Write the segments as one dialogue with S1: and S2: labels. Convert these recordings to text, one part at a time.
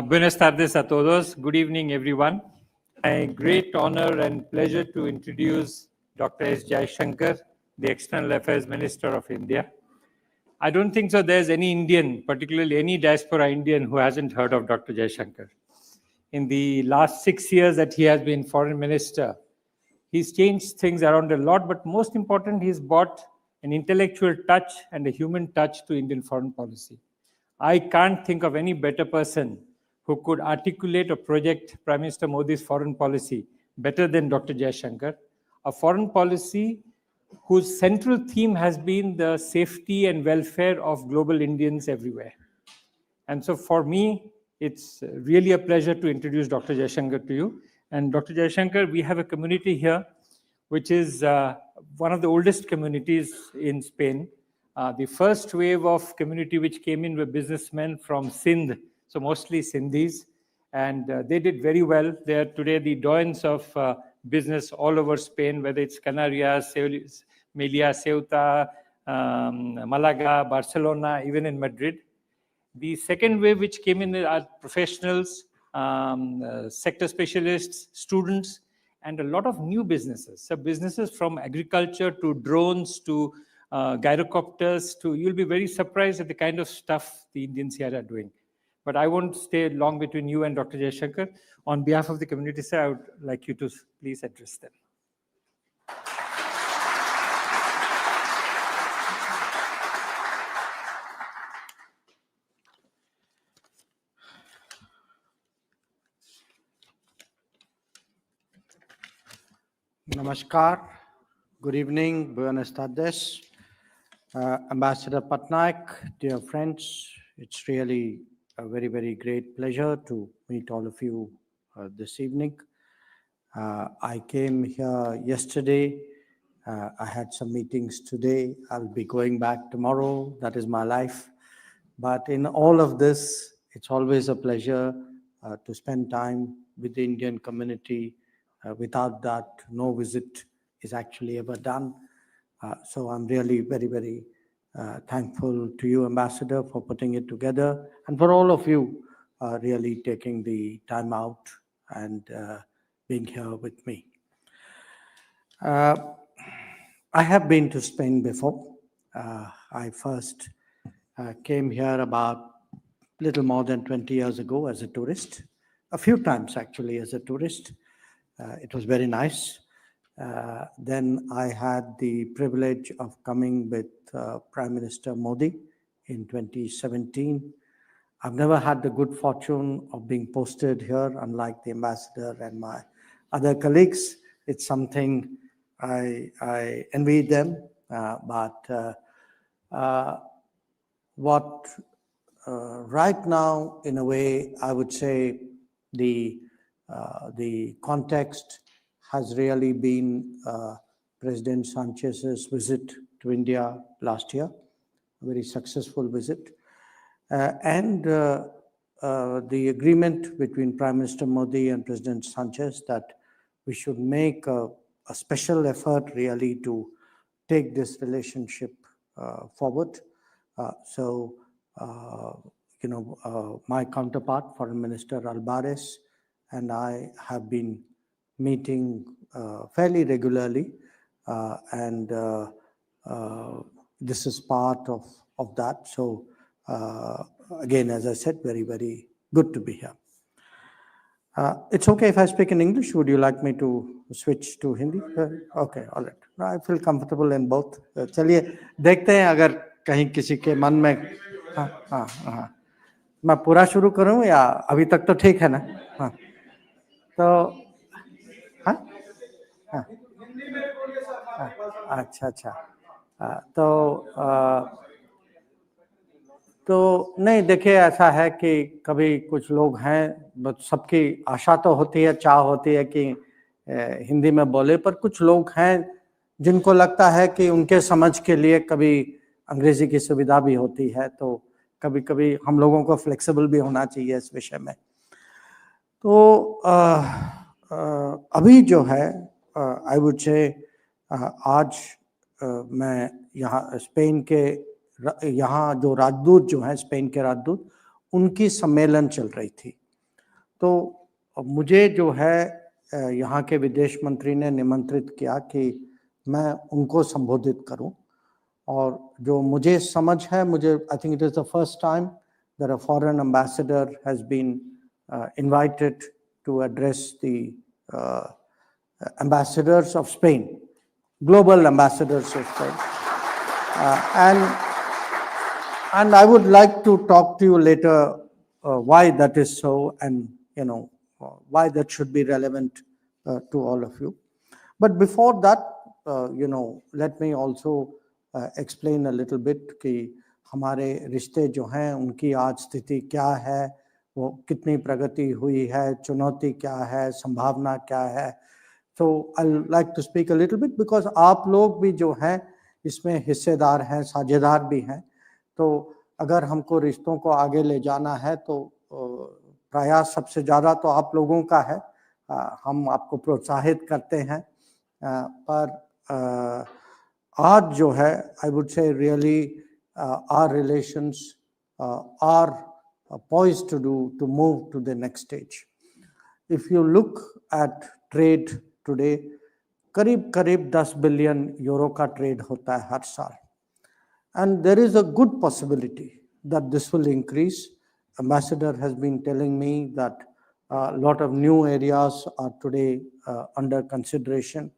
S1: Buenas tardes a todos. Good evening, everyone. My great honor and pleasure to introduce Dr. S. Jaishankar, the External Affairs Minister of India. I don't think so there's any Indian, particularly any diaspora Indian, who hasn't heard of Dr. Jaishankar. In the last 6 years that he has been Foreign Minister, he's changed things around a lot, but most important, he's brought an intellectual touch and a human touch to Indian foreign policy. I can't think of any better person who could articulate or project Prime Minister Modi's foreign policy better than Dr. Jaishankar, a foreign policy whose central theme has been the safety and welfare of global Indians everywhere. And so for me, it's really a pleasure to introduce Dr. Jaishankar to you. And Dr. Jaishankar, we have a community here, which is one of the oldest communities in Spain. The first wave of community which came in were businessmen from Sindh, so mostly Sindhis, and they did very well. They are today the doyens of business all over Spain, whether it's Canarias, Melilla, Ceuta, Malaga, Barcelona, even in Madrid. The second wave which came in are professionals, sector specialists, students, and a lot of new businesses. So businesses from agriculture to drones to gyrocopters to, you'll be very surprised at the kind of stuff the Indians here are doing. But I won't stay long between you and Dr. Jaishankar. On behalf of the community, sir, I would like you to please address them.
S2: Namaskar, good evening, buenas tardes. Ambassador Patnaik, dear friends, it's really a very, very great pleasure to meet all of you this evening. I came here yesterday. I had some meetings today. I'll be going back tomorrow. That is my life. But in all of this, it's always a pleasure to spend time with the Indian community. Without that, no visit is actually ever done. So I'm really very, very thankful to you, Ambassador, for putting it together, and for all of you really taking the time out and being here with me. I have been to Spain before. I first came here about little more than 20 years ago as a tourist, a few times actually as a tourist. It was very nice. Then I had the privilege of coming with Prime Minister Modi in 2017. I've never had the good fortune of being posted here, unlike the ambassador and my other colleagues. It's something I envy them, but right now, in a way, I would say the context has really been President Sanchez's visit to India last year, a very successful visit, and the agreement between Prime Minister Modi and President Sanchez that we should make a special effort really to take this relationship forward. My counterpart, Foreign Minister Alvarez, and I have been meeting fairly regularly and this is part of that. So again, as I said, very, very good to be here. It's okay if I speak in English. Would you like me to switch to Hindi? Okay, all right. I feel comfortable in both. चलिए देखते हैं अगर कहीं किसी के मन में हाँ मैं पूरा शुरू करूं या अभी तक तो ठीक है ना हाँ तो हाँ हाँ अच्छा तो नहीं देखिए ऐसा है कि कभी कुछ लोग हैं सबकी आशा तो होती है चाह होती है कि हिंदी में बोले पर कुछ लोग हैं जिनको लगता है कि उनके समझ के लिए कभी अंग्रेजी की सुविधा भी होती है तो कभी कभी हम लोगों को फ्लेक्सिबल भी होना चाहिए इस विषय में तो अभी जो है आई वुड से आज मैं यहाँ स्पेन के यहाँ जो राजदूत जो हैं स्पेन के राजदूत उनकी सम्मेलन चल रही थी तो मुझे जो है यहाँ के विदेश मंत्री ने निमंत्रित किया कि मैं उनको संबोधित करूं और जो मुझे समझ है मुझे I think it is the first time that a foreign ambassador has been invited to address the ambassadors of Spain, global ambassadors of Spain. And I would like to talk to you later why that is so and, you know, why that should be relevant to all of you. But before that, you know, let me also explain a little bit कि हमारे रिश्ते जो हैं उनकी आज स्थिति क्या है वो कितनी प्रगति हुई है चुनौती क्या है संभावना क्या है तो I like to speak a little bit because आप लोग भी जो हैं इसमें हिस्सेदार हैं साझेदार भी हैं तो अगर हमको रिश्तों को आगे ले जाना है तो प्रयास सबसे ज़्यादा तो आप लोगों का है हम आपको प्रोत्साहित करते हैं पर आज जो है I would say really our relations are poised to move to the next stage. If you look at trade today, करीब 10 बिलियन यूरो का ट्रेड होता है हर साल and there is a good possibility that this will increase. Ambassador has been telling me that a lot of new areas are today under consideration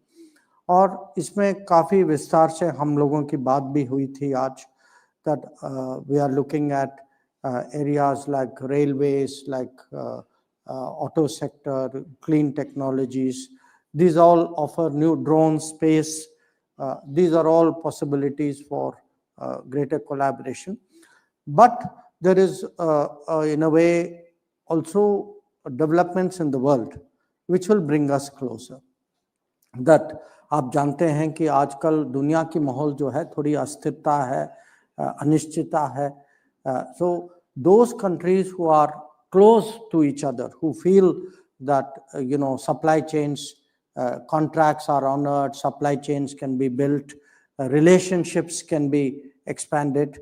S2: और इसमें काफ़ी विस्तार से हम लोगों की बात भी हुई थी आज that we are looking at areas like railways, like auto sector, clean technologies. These all offer new drone space. These are all possibilities for greater collaboration. But there is, in a way, also developments in the world which will bring us closer. That आप जानते हैं कि आजकल दुनिया की माहौल जो है थोड़ी अस्थिरता है अनिश्चितता है so those countries who are close to each other who feel that you know supply chains contracts are honored supply chains can be built relationships can be expanded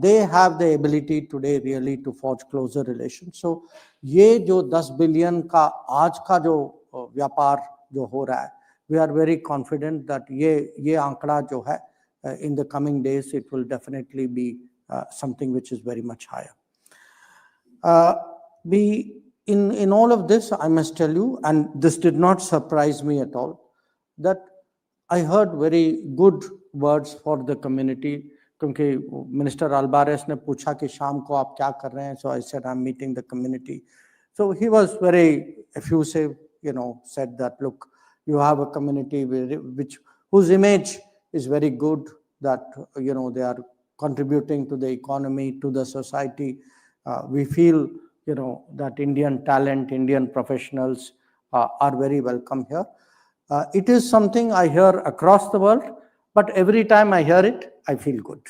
S2: they have the ability today really to forge closer relations so ये जो 10 billion का आज का जो व्यापार जो हो रहा है we are very confident that ये आंकड़ा जो है in the coming days it will definitely be something which is very much higher. In all of this, I must tell you, and this did not surprise me at all, that I heard very good words for the community. क्योंकि minister अल्बारेस ने पूछा कि शाम को आप क्या कर रहे हैं, so I said I'm meeting the community. So he was very effusive, you know, said that look, you have a community whose image is very good, that you know they are contributing to the economy, to the society. We feel, you know, that Indian talent, Indian professionals are very welcome here. It is something I hear across the world, but every time I hear it, I feel good.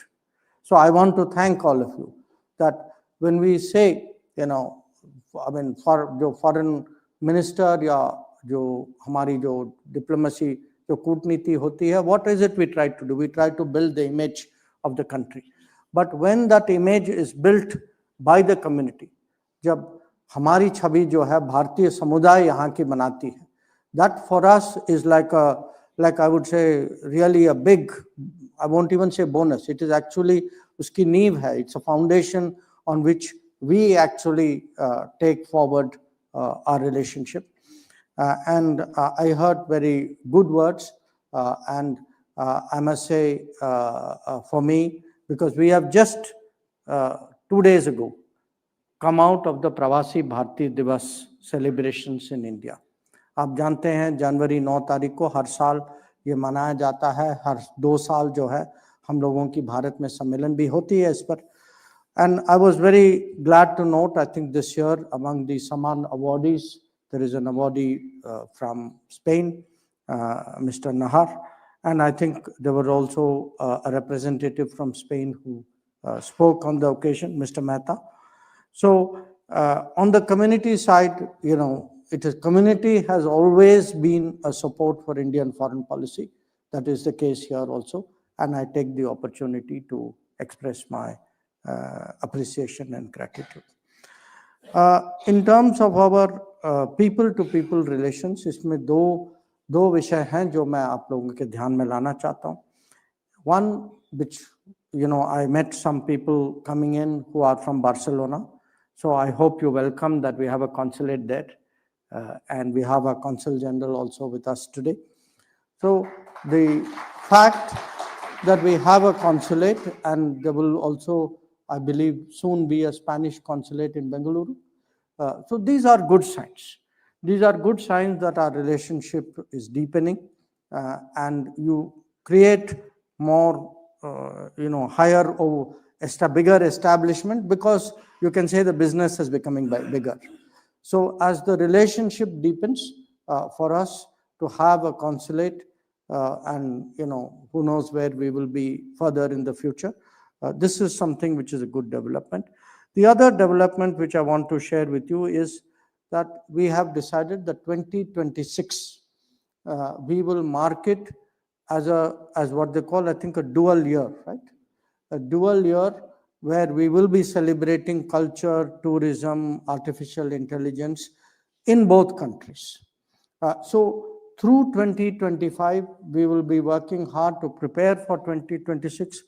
S2: So I want to thank all of you that when we say, you know, I mean, for जो foreign minister या जो हमारी जो diplomacy जो कूटनीति होती है, what is it we try to do? We try to build the image of the country. But when that image is built by the community, जब हमारी छवि जो है भारतीय समुदाय यहाँ की बनाती है, that for us is like a like I would say really a big, I won't even say bonus, it is actually uski neev hai, it's a foundation on which we actually take forward our relationship. And I heard very good words, and I must say for me, because we have just 2 days ago come out of the Pravasi Bharati Divas celebrations in India. आप जानते हैं जनवरी 9 तारीख को हर साल ये मनाया जाता है, हर 2 साल जो है हम लोगों की भारत में सम्मेलन भी होती है इस पर. And I was very glad to note, I think this year among the Saman awardees, there is an awardee from Spain, Mr. Nahar, and I think there were also a representative from Spain who spoke on the occasion, Mr. Mehta. So on the community side, you know, it is community has always been a support for Indian foreign policy. That is the case here also, and I take the opportunity to express my appreciation and gratitude. In terms of our people-to-people relations, इसमें दो विषय हैं जो मैं आप लोगों के ध्यान में लाना चाहता हूँ. One, which you know, I met some people coming in who are from Barcelona, so I hope you welcome that we have a consulate there, and we have a consul general also with us today. So the fact that we have a consulate, and there will also, I believe, soon be a Spanish consulate in Bengaluru. So these are good signs. These are good signs that our relationship is deepening, and you create more, you know, higher or bigger establishment, because you can say the business is becoming bigger. So as the relationship deepens, for us to have a consulate, and you know, who knows where we will be further in the future, this is something which is a good development. The other development which I want to share with you is that we have decided that 2026 we will mark it as what they call, I think, a dual year, right? A dual year where we will be celebrating culture, tourism, artificial intelligence in both countries. So through 2025, we will be working hard to prepare for 2026.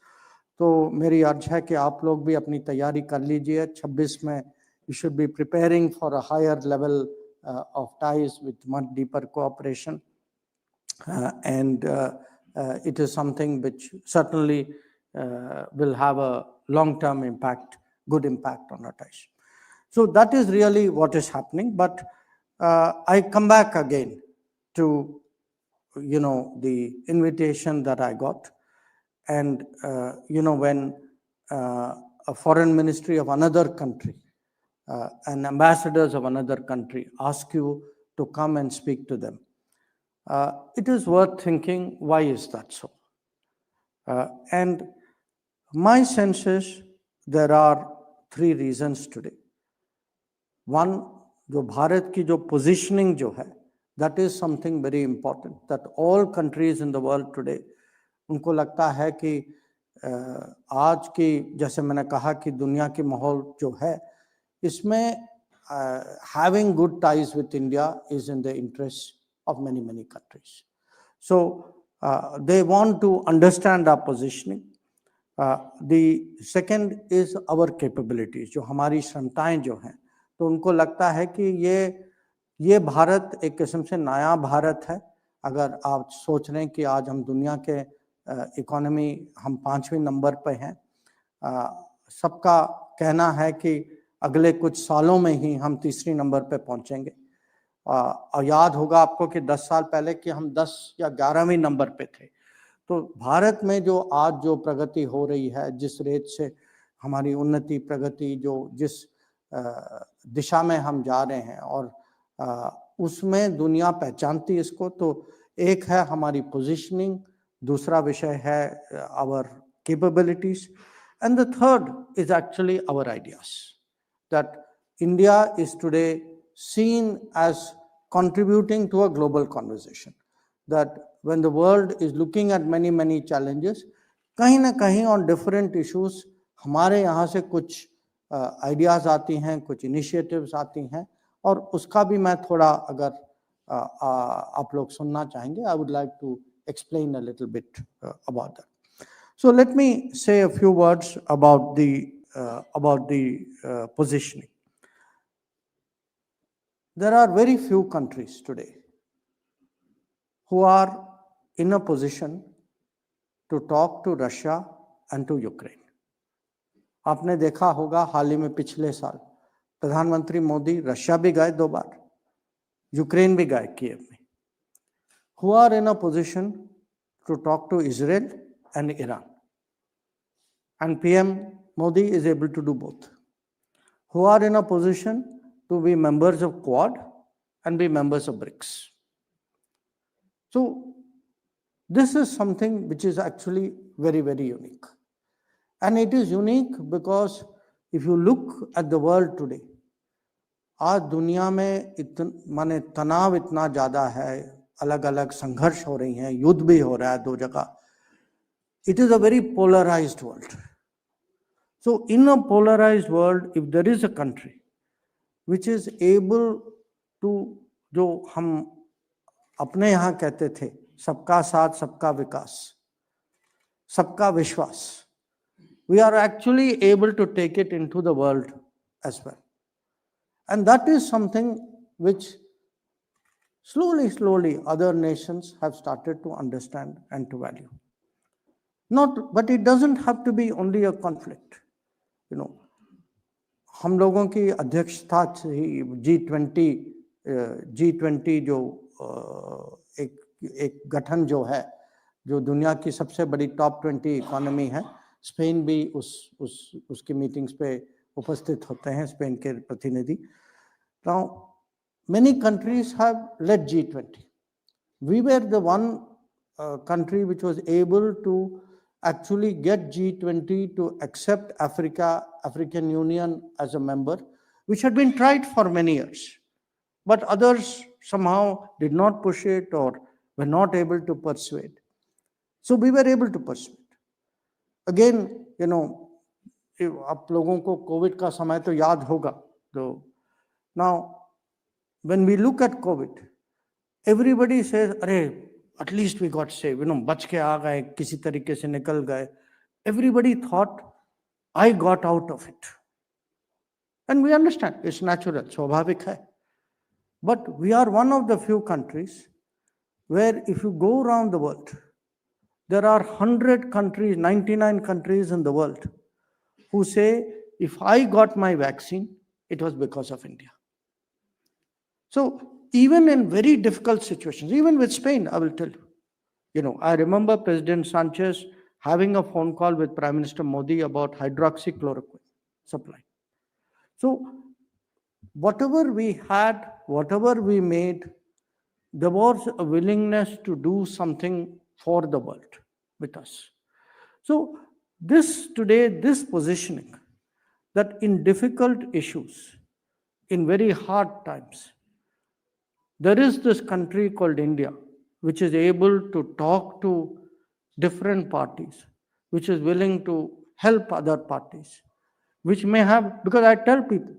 S2: तो मेरी अर्ज है कि आप लोग भी अपनी तैयारी कर लीजिए. 26 में you should be preparing for a higher level of ties with much deeper cooperation, and it is something which certainly will have a long-term impact, good impact on our ties. So that is really what is happening. But I come back again to, you know, the invitation that I got. And, you know, when a foreign ministry of another country and ambassadors of another country ask you to come and speak to them, it is worth thinking, why is that so? And my sense is there are 3 reasons today. One, जो भारत की जो positioning जो है, that is something very important, that all countries in the world today, उनको लगता है कि आज की, जैसे मैंने कहा कि दुनिया की माहौल जो है, इसमें having good ties with India is in the interest of many countries. So they want to understand our positioning. The second is our capabilities, जो हमारी क्षमताएं जो हैं, तो उनको लगता है कि ये भारत एक किस्म से नया भारत है. अगर आप सोच रहे हैं कि आज हम दुनिया के इकोनॉमी हम 5वें नंबर पे हैं, सबका कहना है कि अगले कुछ सालों में ही हम 3रे नंबर पे पहुंचेंगे. और याद होगा आपको कि 10 साल पहले कि हम 10 या 11वें नंबर पे थे. तो भारत में जो आज जो प्रगति हो रही है, जिस रेट से हमारी उन्नति प्रगति जो जिस दिशा में हम जा रहे हैं, और उसमें दुनिया पहचानती इसको. तो एक है हमारी पोजीशनिंग, दूसरा विषय है our capabilities, and the third is actually our ideas. That India is today seen as contributing to a global conversation, that when the world is looking at many challenges, कहीं ना कहीं on different issues हमारे यहाँ से कुछ ideas आती हैं, कुछ initiatives आती हैं, और उसका भी मैं थोड़ा अगर आप लोग सुनना चाहेंगे, I would like to explain a little bit about that. So let me say a few words about the positioning. There are very few countries today who are in a position to talk to Russia and to Ukraine. आपने देखा होगा हाल ही में पिछले साल प्रधानमंत्री Modi Russia भी गए 2 बार, Ukraine भी गए कीव में, who are in a position to talk to Israel and Iran. And PM Modi is able to do both. Who are in a position to be members of Quad and be members of BRICS. So this is something which is actually very, very unique. And it is unique because if you look at the world today, आज दुनिया में माने तनाव इतना ज़्यादा है, अलग अलग संघर्ष हो रही हैं, युद्ध भी हो रहा है 2 जगह. It is a very polarized world. So in a polarized world, if there is a country which is able to, जो हम अपने यहाँ कहते थे, सबका साथ सबका विकास, सबका विश्वास, we are actually able to take it into the world as well. And that is something which slowly other nations have started to understand and to value. But it doesn't have to be only a conflict. You know, हम लोगों की अध्यक्षता थी G20 जो एक गठन जो है, जो दुनिया की सबसे बड़ी टॉप 20 इकोनॉमी है, स्पेन भी उसकी मीटिंग्स पे उपस्थित होते हैं, स्पेन के प्रतिनिधि. Now, many countries have led G20. We were the one country which was able to actually get G20 to accept African Union as a member, which had been tried for many years. But others somehow did not push it or were not able to persuade. So we were able to persuade. Again, you know, आप लोगों को Covid का समय तो याद होगा. तो now, when we look at COVID, everybody says, "अरे, at least we got saved. You know, बच के आ गए, किसी तरीके से निकल गए." Everybody thought, "I got out of it." And we understand, it's natural, स्वाभाविक है. But we are one of the few countries where if you go around the world, there are 100 countries, 99 countries in the world who say, if I got my vaccine, it was because of India. So even in very difficult situations, even with Spain, I will tell you, you know, I remember President Sanchez having a phone call with Prime Minister Modi about hydroxychloroquine supply. So whatever we had, whatever we made, there was a willingness to do something for the world with us. So this positioning, that in difficult issues, in very hard times, there is this country called India, which is able to talk to different parties, which is willing to help other parties, which may have, because I tell people,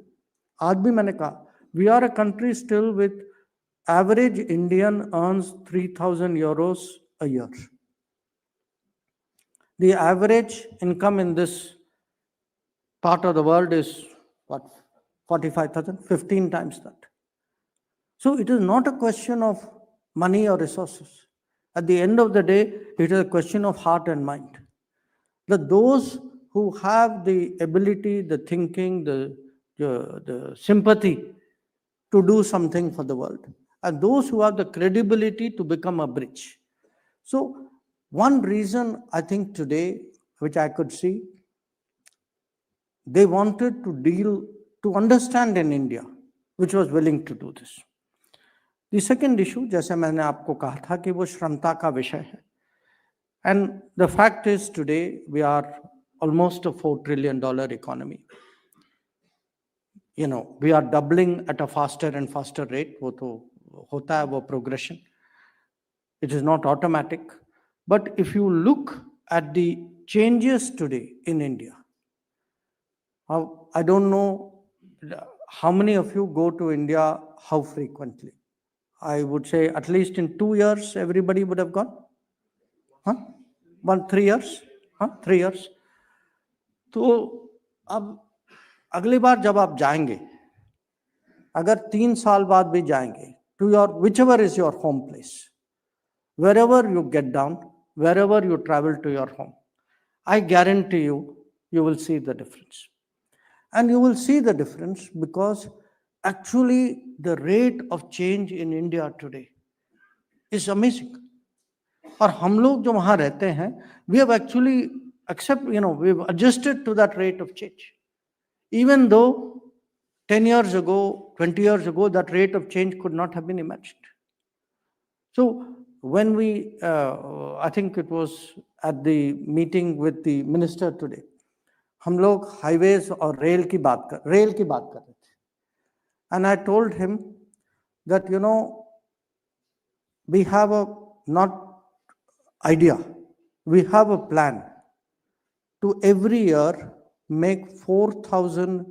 S2: आज भी मैंने कहा, we are a country still with average Indian earns 3,000 euros a year. The average income in this part of the world is what, 45,000, 15 times that. So it is not a question of money or resources. At the end of the day, it is a question of heart and mind. That those who have the ability, the thinking, the sympathy to do something for the world, and those who have the credibility to become a bridge. So one reason I think today, which I could see, they wanted to understand in India, which was willing to do this. The second issue, जैसे मैंने आपको कहा था कि वो श्रमता का विषय है. And the fact is today we are almost a $4 trillion economy. You know, we are doubling at a faster and faster rate. वो तो होता है वो progression. It is not automatic. But if you look at the changes today in India, I don't know how many of you go to India, how frequently. I would say at least in 2 years, everybody would have gone. हाँ 3 years, हाँ 3 years. तो अब अगली बार जब आप जाएंगे, अगर 3 साल बाद भी जाएंगे, to your whichever is your home place, wherever you get down, wherever you travel to your home, I guarantee you will see the difference. And you will see the difference because actually the rate of change in India today is amazing. और हम लोग जो वहाँ रहते हैं, we have actually we've adjusted to that rate of change. Even though 10 years ago, 20 years ago, that rate of change could not have been imagined. So when I think it was at the meeting with the minister today, हम लोग highways और rail की बात कर रहे थे. And I told him that, we have a not idea, we have a plan to every year make 4,000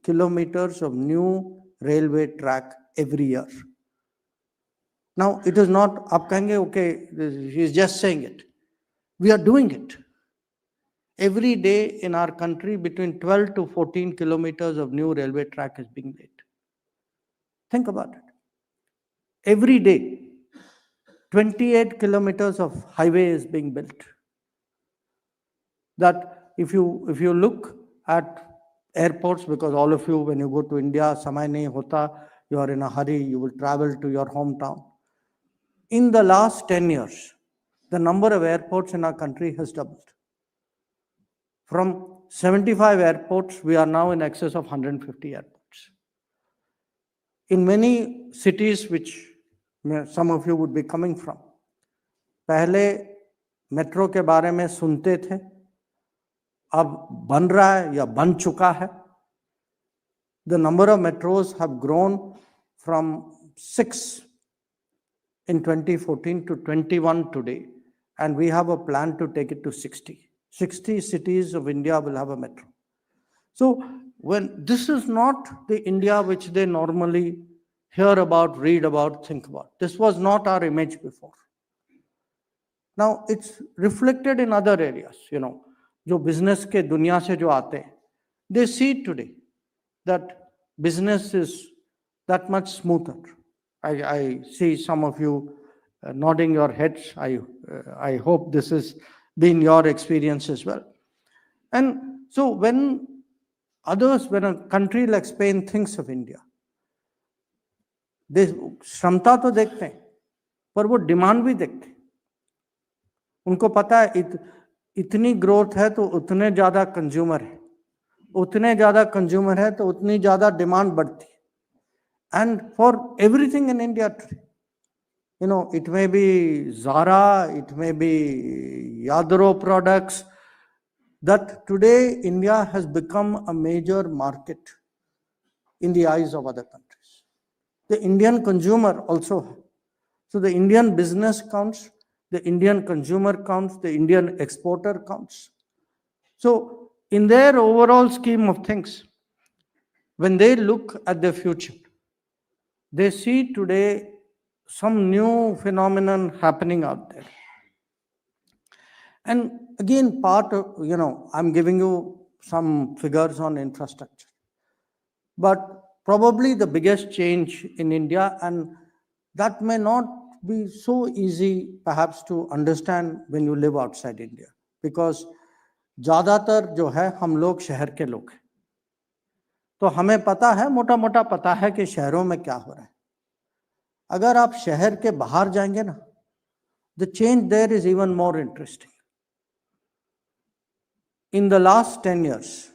S2: kilometers of new railway track every year. Now, it is not, aap kahenge, okay, he is just saying it. We are doing it. Every day in our country, between 12 to 14 kilometers of new railway track is being made. Think about it. Every day, 28 kilometers of highway is being built. That if you look at airports, because all of you, when you go to India, samay nahi hota, you are in a hurry, you will travel to your hometown. In the last 10 years, the number of airports in our country has doubled. From 75 airports, we are now in excess of 150 airports. In many cities, which some of you would be coming from, पहले metro के बारे में सुनते थे, अब बन रहा है या बन चुका है. The number of metros have grown from 6 in 2014 to 21 today, and we have a plan to take it to 60. 60 cities of India will have a metro. So when this is not the India which they normally hear about, read about, think about. This was not our image before. Now it's reflected in other areas, जो business के दुनिया से जो आते हैं, they see today that business is that much smoother. I see some of you nodding your heads. I hope this has been your experience as well. And so when a country like Spain thinks of India, they क्षमता तो देखते हैं, पर वो demand भी देखते हैं. उनको पता है इतनी ग्रोथ है तो उतने ज्यादा कंज्यूमर है, उतने ज्यादा कंज्यूमर है तो उतनी ज्यादा डिमांड बढ़ती है. And for everything in India today, it may be Zara, it may be Yadro products, that today India has become a major market in the eyes of other countries. The Indian consumer also. So the Indian business counts, the Indian consumer counts, the Indian exporter counts. So in their overall scheme of things, when they look at the future, they see today some new phenomenon happening out there. And again, part of, I'm giving you some figures on infrastructure. But probably the biggest change in India, and that may not be so easy perhaps to understand when you live outside India, because ज़्यादातर जो है हम लोग शहर के लोग हैं, तो हमें पता है, मोटा मोटा पता है कि शहरों में क्या हो रहा है. अगर आप शहर के बाहर जाएंगे ना, the change there is even more interesting. In the last 10 years,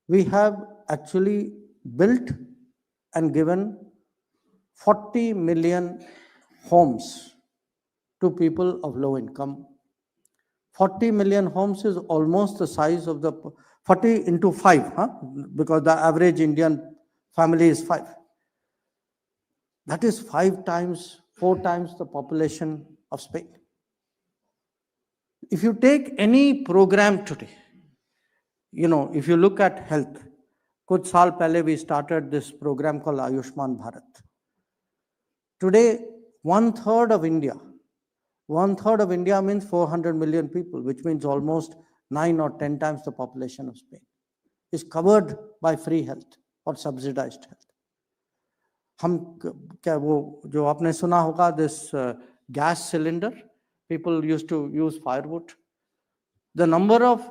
S2: we have actually built and given 40 million homes to people of low income. 40 million homes is almost the size of the 40 into 5, because the average Indian family is 5. That is 4 times the population of Spain. If you take any program today, if you look at health, kuch saal pehle we started this program called Ayushman Bharat. Today, 1/3 of India 1/3 of India means 400 million people, which means almost 9 or 10 times the population of Spain is covered by free health or subsidized health. हम क्या वो जो आपने सुना होगा this gas cylinder, people used to use firewood. The number of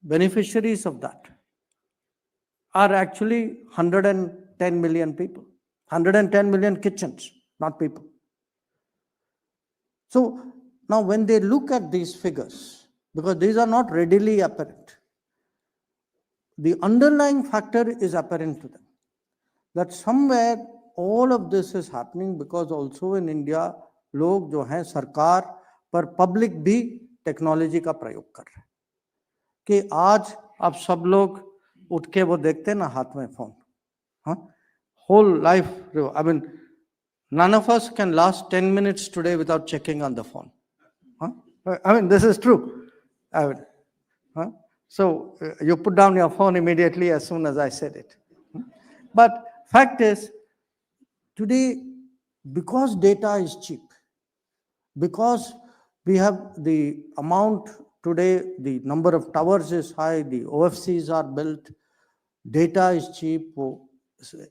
S2: beneficiaries of that are actually 110 million people, 110 million kitchens, not people. So now when they look at these figures, because these are not readily apparent, the underlying factor is apparent to them, that somewhere all of this is happening because also in India लोग जो हैं सरकार पर public भी technology का प्रयोग कर रहे हैं कि आज आप सब लोग उठ के वो देखते हैं ना हाथ में फोन, हाँ, whole life, I mean, none of us can last 10 minutes today without checking on the phone. Huh? I mean, this is true. I mean, huh? So you put down your phone immediately as soon as I said it. But fact is, today, because data is cheap, because we have the amount today, the number of towers is high, the OFCs are built, data is cheap,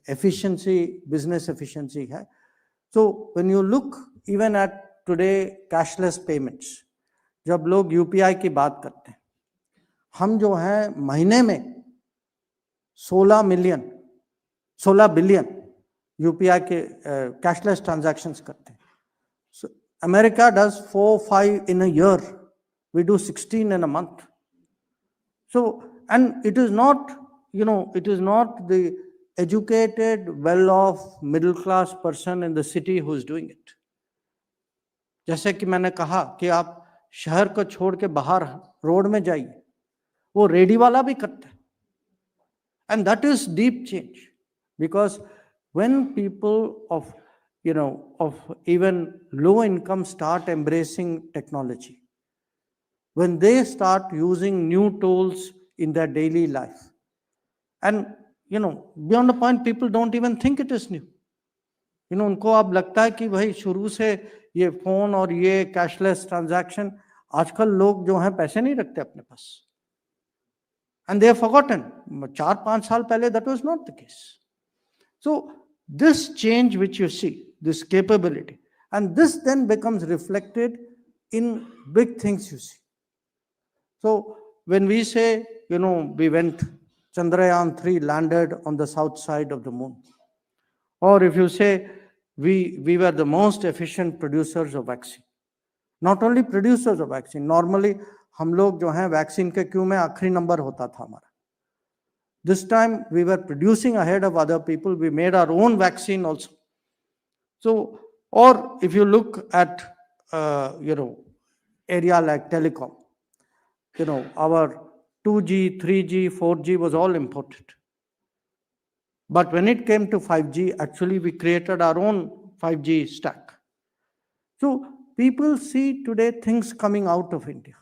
S2: efficiency, business efficiency hai. So when you look even at today cashless payments, जब लोग UPI की बात करते हैं, हम जो हैं महीने में 16 बिलियन UPI के cashless transactions करते हैं. So America does 4-5 in a year. We do 16 in a month. So, and it is not, it is not the educated, well-off, middle-class person in the city who is doing it. जैसे कि मैंने कहा कि आप शहर को छोड़ के बाहर रोड में जाइए, वो रेडी वाला भी करता है. And that is deep change, because when people of, of even low income start embracing technology, when they start using new tools in their daily life, and beyond the point, people don't even think it is new. उनको अब लगता है कि भाई शुरू से ये phone और ये कैशलेस ट्रांजैक्शन, आजकल लोग जो हैं पैसे नहीं रखते अपने पास, and they have forgotten. 4-5 साल पहले that was not the case. So this change which you see, this capability, and this then becomes reflected in big things you see. So when we say, we went, Chandrayaan-3 landed on the south side of the moon, or if you say we were the most efficient producers of vaccine, not only producers of vaccine, normally हम लोग जो हैं vaccine के Q में आखिरी number होता था हमारा. This time we were producing ahead of other people. We made our own vaccine also. So, or if you look at area like telecom, our 2G, 3G, 4G was all imported. But when it came to 5G, actually we created our own 5G stack. So people see today things coming out of India.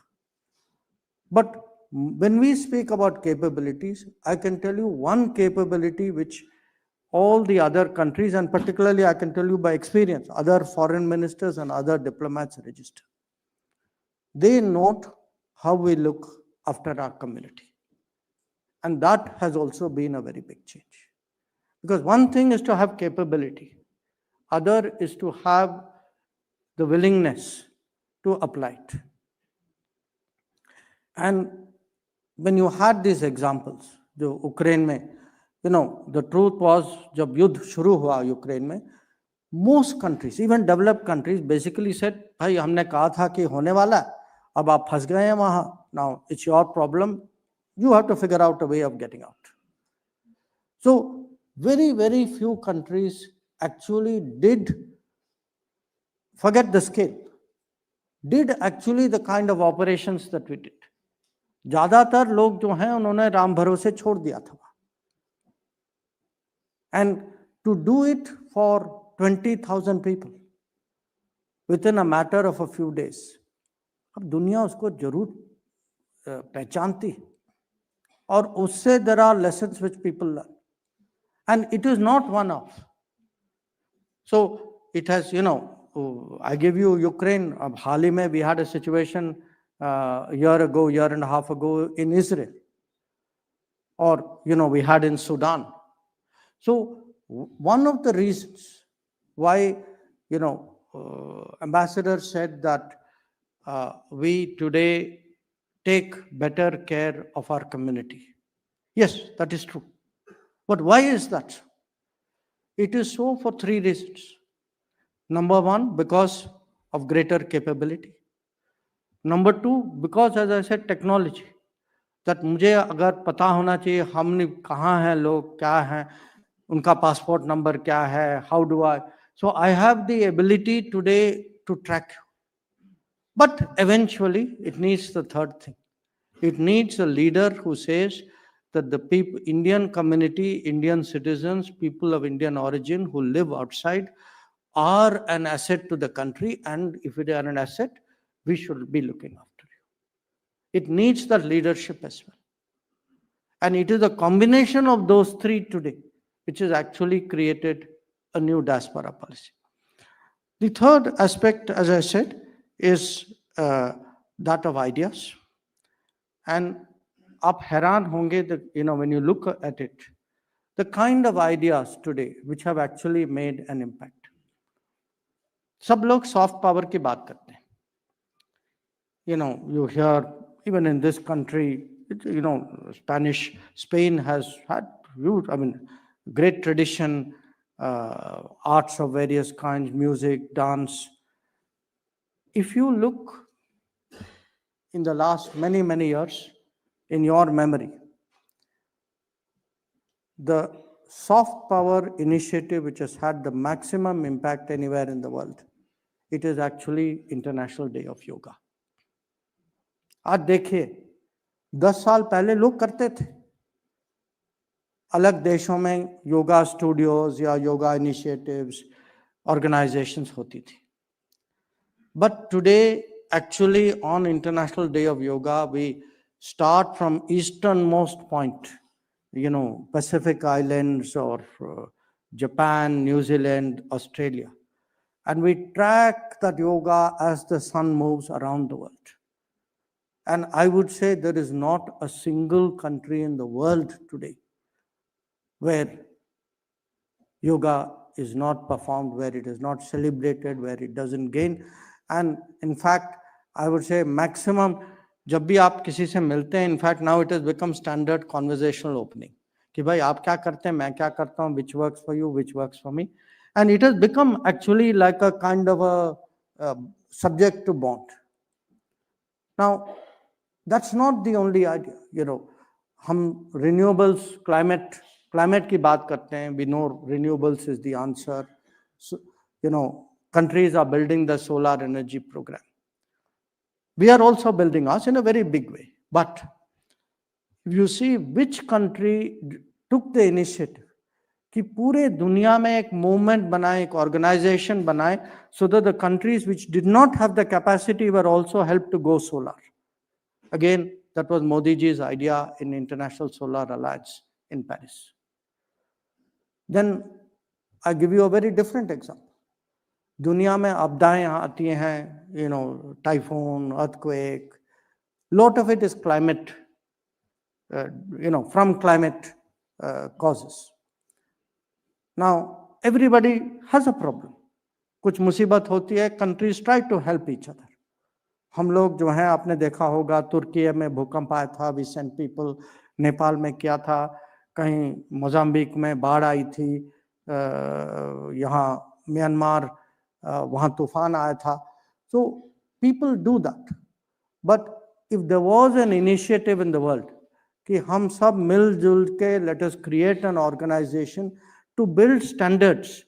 S2: But when we speak about capabilities, I can tell you one capability which all the other countries, and particularly I can tell you by experience, other foreign ministers and other diplomats register. They note how we look after our community. And that has also been a very big change. Because one thing is to have capability, other is to have the willingness to apply it. And when you had these examples, जो Ukraine में, the truth was, जब युद्ध शुरू हुआ Ukraine में, most countries, even developed countries, basically said, भाई हमने कहा था कि होने वाला है, अब आप फंस गए हैं वहाँ. Now it's your problem. You have to figure out a way of getting out. So very, very few countries actually did, forget the scale, did actually the kind of operations that we did. ज्यादातर लोग जो हैं उन्होंने राम भरोसे छोड़ दिया था. And to do it for 20,000 people within a matter of a few days, अब दुनिया उसको जरूर पहचानती, और उससे there are lessons which people learn, and it is not one off. So it has, I give you Ukraine. Hali mein we had a situation year and a half ago in Israel, or we had in Sudan. So one of the reasons why ambassador said that we today take better care of our community. Yes, that is true. But why is that? It is so for three reasons. Number one, because of greater capability. Number two, because as I said, technology. That मुझे अगर पता होना चाहिए हमने कहाँ हैं लोग, क्या हैं, उनका passport number क्या है, how do I? So I have the ability today to track you. But eventually, it needs the third thing. It needs a leader who says that the people, Indian community, Indian citizens, people of Indian origin who live outside are an asset to the country, and if they are an asset, we should be looking after you. It needs the leadership as well. And it is a combination of those three today, which has actually created a new diaspora policy. The third aspect, as I said, is that of ideas. And आप हैरान होंगे that when you look at it, the kind of ideas today which have actually made an impact. सब लोग soft power की बात करते हैं. You hear even in this country, Spain has had huge, great tradition, arts of various kinds, music, dance. If you look in the last many years, in your memory, the soft power initiative which has had the maximum impact anywhere in the world, it is actually International Day of Yoga. आज देखिए 10 साल पहले लोग करते थे, अलग देशों में योगा स्टूडियोज या योगा इनिशिएटिव्स, ऑर्गेनाइजेशंस होती थी. But today, actually on International Day of Yoga, we start from easternmost point, Pacific Islands or Japan, New Zealand, Australia. And we track that yoga as the sun moves around the world. And I would say there is not a single country in the world today where yoga is not performed, where it is not celebrated, where it doesn't gain. And in fact, I would say maximum, जब भी आप किसी से मिलते हैं, in fact, now it has become standard conversational opening. कि भाई आप क्या करते हैं, मैं क्या करता हूँ, which works for you, which works for me. And it has become actually like a kind of a subject to bond. Now, that's not the only idea. हम renewables, climate की बात करते हैं. We know renewables is the answer. So, countries are building the solar energy program. We are also building ours in a very big way. But if you see which country took the initiative, कि पूरे दुनिया में एक movement बनाए, एक organization बनाए, so that the countries which did not have the capacity were also helped to go solar. Again, that was Modi ji's idea in International Solar Alliance in Paris. Then I give you a very different example. दुनिया में आपदाएं आती हैं, typhoon, earthquake. Lot of it is climate, from climate causes. Now, everybody has a problem. कुछ मुसीबत होती है, countries try to help each other. हम लोग जो हैं आपने देखा होगा तुर्की में भूकंप आया था, we sent people, नेपाल में क्या था, कहीं मोजाम्बिक में बाढ़ आई थी, यहाँ म्यांमार वहाँ तूफान आया था. So people do that. But if there was an initiative in the world कि हम सब मिलजुल के let us create an organization to build standards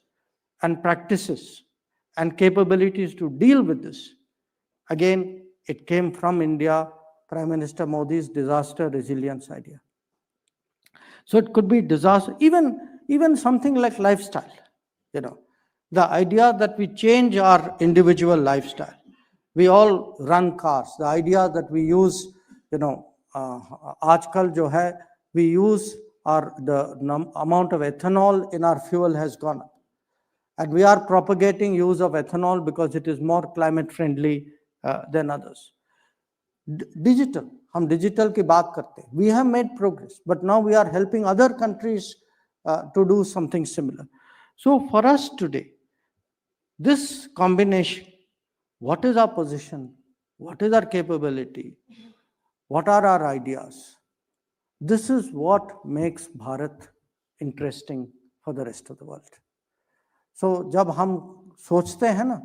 S2: and practices and capabilities to deal with this. Again, it came from India, Prime Minister Modi's disaster resilience idea. So it could be disaster, even something like lifestyle, the idea that we change our individual lifestyle. We all run cars. The idea that we use, आजकल जो है, we use the amount of ethanol in our fuel has gone up. And we are propagating use of ethanol because it is more climate friendly than others. Digital, हम digital की बात करते हैं. We have made progress, but now we are helping other countries to do something similar. So for us today, this combination, what is our position? What is our capability? What are our ideas? This is what makes Bharat interesting for the rest of the world. So जब हम सोचते हैं ना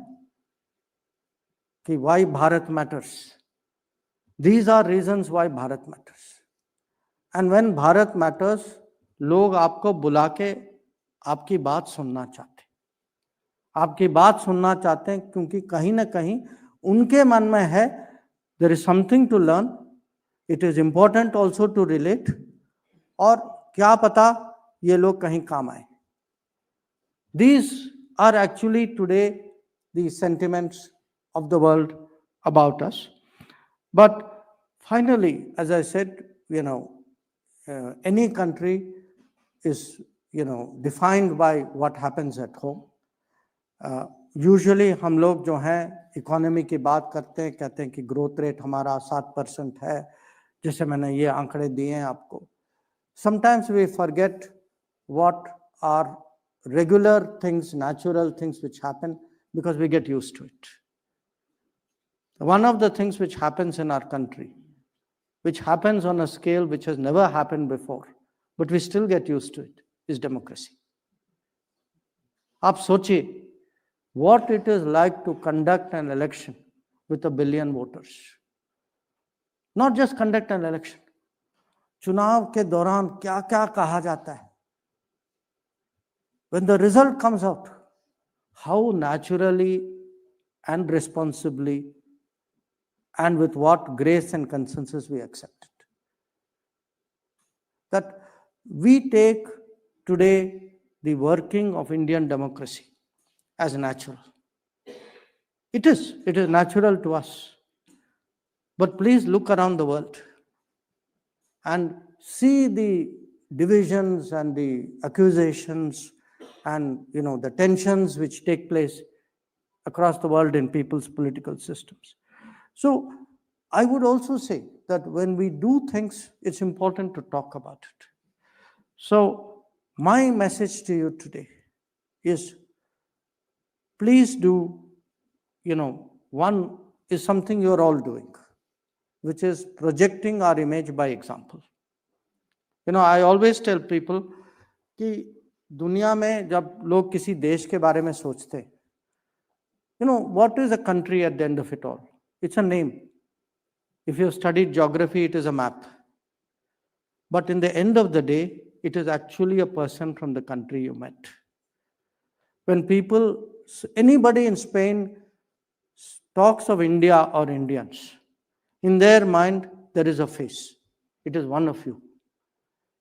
S2: कि why Bharat matters, these are reasons why Bharat matters. And when Bharat matters, लोग आपको बुला के आपकी बात सुनना चाहते हैं. आपकी बात सुनना चाहते हैं क्योंकि कहीं ना कहीं उनके मन में है there is something to learn, it is important also to relate, और क्या पता ये लोग कहीं काम आए. These are actually today the sentiments of the world about us. But finally, as I said, any country is, defined by what happens at home. Usually हम लोग जो हैं इकोनॉमी की बात करते हैं, कहते हैं कि ग्रोथ रेट हमारा 7% है, जैसे मैंने ये आंकड़े दिए हैं आपको. Sometimes we forget what are regular things, natural things which happen because we get used to it. One of the things which happens in our country, which happens on a scale which has never happened before, but we still get used to it, is democracy. आप सोचिए what it is like to conduct an election with 1 billion voters. Not just conduct an election. चुनाव के दौरान क्या क्या कहा जाता है. When the result comes out, how naturally and responsibly and with what grace and consensus we accept it. That we take today the working of Indian democracy as natural. It is natural to us. But please look around the world and see the divisions and the accusations and the tensions which take place across the world in people's political systems. So I would also say that when we do things, it's important to talk about it. So my message to you today is, please do, one is something you're all doing, which is projecting our image by example. I always tell people कि दुनिया में जब लोग किसी देश के बारे में सोचते हैं, what is a country at the end of it all? It's a name. If you have studied geography, it is a map. But in the end of the day, it is actually a person from the country you met. When anybody in Spain talks of India or Indians, in their mind, there is a face. It is one of you.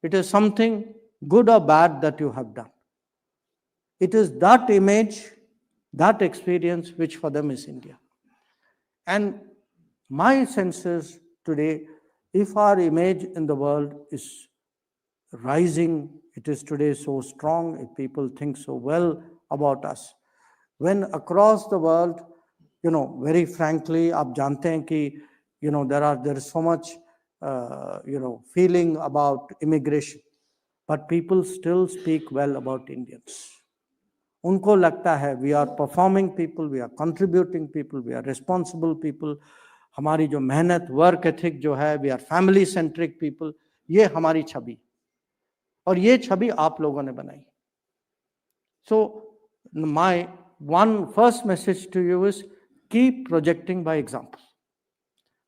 S2: It is something good or bad that you have done. It is that image, that experience, which for them is India. And my sense is today, if our image in the world is rising, it is today so strong, if people think so well about us, when across the world, very frankly, आप जानते हैं कि, there is so much, feeling about immigration, but people still speak well about Indians. उनको लगता है we are performing people, we are contributing people, we are responsible people, हमारी जो मेहनत, work ethic जो है, we are family centric people, ये हमारी छवि, और ये छवि आप लोगों ने बनाई. So my first message to you is, keep projecting by example.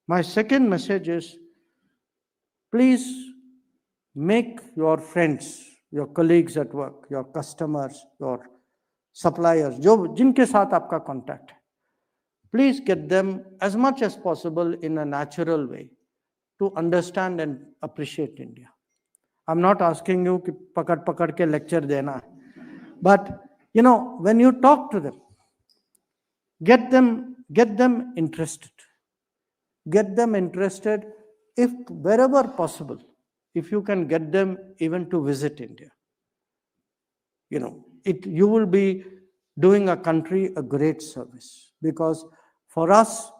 S2: My second message is, please make your friends, your colleagues at work, your customers, your suppliers, जिनके साथ आपका contact है, please get them as much as possible in a natural way to understand and appreciate India. I'm not asking you कि पकड़ के lecture देना है, but when you talk to them, get them interested. Get them interested, if wherever possible, if you can get them even to visit India. You will be doing a country a great service. Because for us,